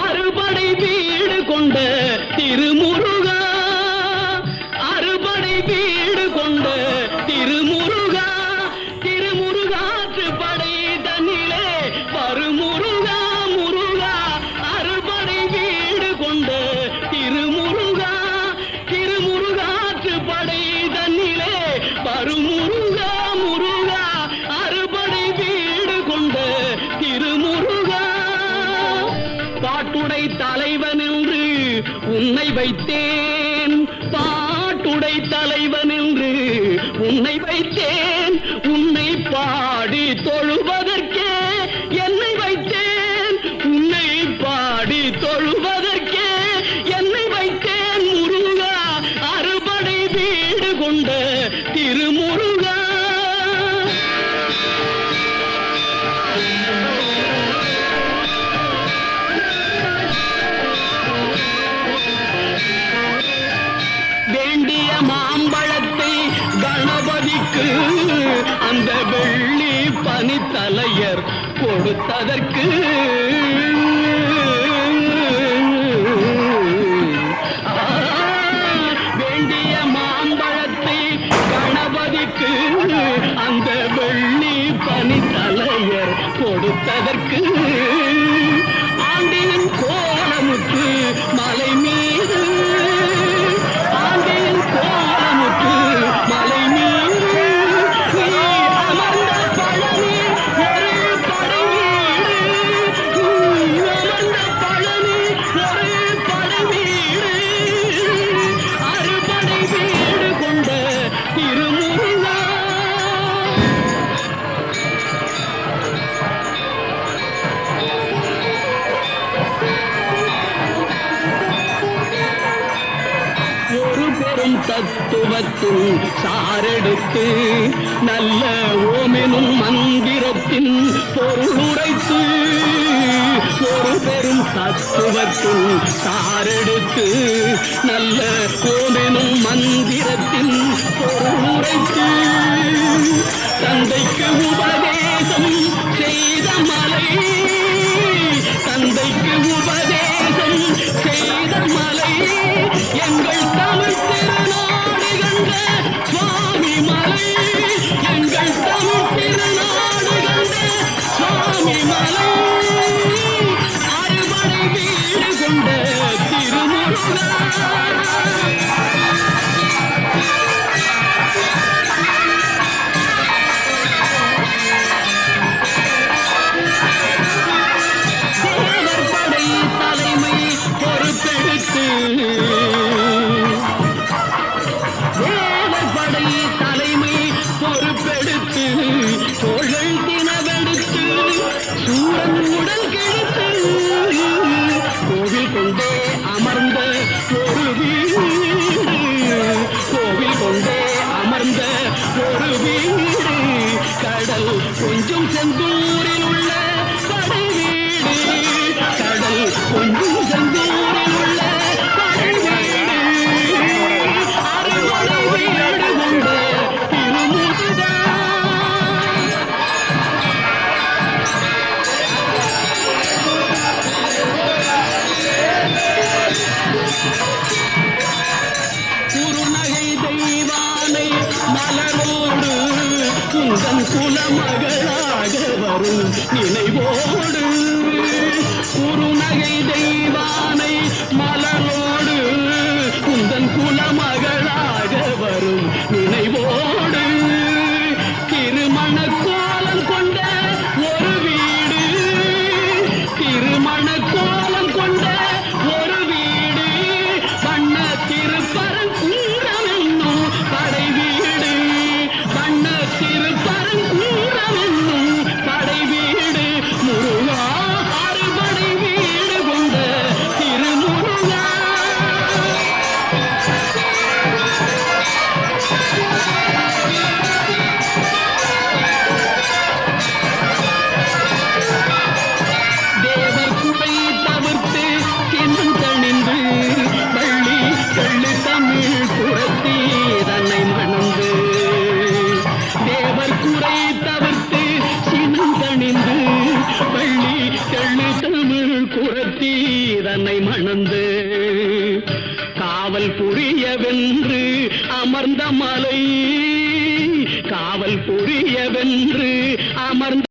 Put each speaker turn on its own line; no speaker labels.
அறுபடை வீடு கொண்ட திருமுருகா, அறுபடை வீடு கொண்ட திருமுருகா, திருமுருகாற்று படை தன்னிலே வருமுருகா முருகா. அறுபடை வீடு கொண்ட திருமுருகா, திருமுருகாற்று படை தன்னிலே வருமுருகா முருகா. அறுபடை வீடு கொண்ட திருமுருகா. பாட்டுடை தலைவன் என்று உன்னை வைத்தேன், பாட்டுடை தலைவன் என்று உன்னை வைத்தேன். உன்னை பாடி தொழுவதற்கே என்னை வைத்தேன், உன்னை பாடி தொழுவதற்கே என்னை வைத்தேன் முருகா. அறுபடை வீடு கொண்ட திருமுருகா. வேண்டிய மாம்பழத்தை கணபதிக்கு அந்த வெள்ளி பனித்தலையர் கொடுத்ததற்கு, வேண்டிய மாம்பழத்தை கணபதிக்கு அந்த வெள்ளி பனித்தலையர் கொடுத்ததற்கு, ஆண்டியின் கோலமுற்று மலை மீது, ஆண்டியின் கோலமுற்று மலை மீது நீ அமர்ந்த பழனி ஒரு படை வீடு, நீ அமர்ந்த பழனி ஒரு படை வீடு. அறுபடை வீடு கொண்ட திருமுருகா. ஒரு பெரும் தத்துவத்தின் சாரெடுத்து நல்ல ஓமெனும் மந்திரத்தின் பொருளுரைத்து, ஒரு பெரும் தத்துவத்தின் சாரெடுத்து நல்ல ஓமெனும் மந்திரத்தின் பொருளுரைத்து, தந்தைக்கு உபதேசம் செய்த மலை, தந்தைக்கு உபதேசம் செய்த மலை எங்கள் தமிழ் திருநாடு கண்ட சுவாமி மலை, எங்கள் தமிழ் திருநாடு கண்ட சுவாமி மலை. அறுபடை வீடு கொண்ட திருமுருகா. கந்தனை மணந்து காவல் புரியவென்று அமர்ந்த மலை காவல் புரியவென்று அமர்ந்த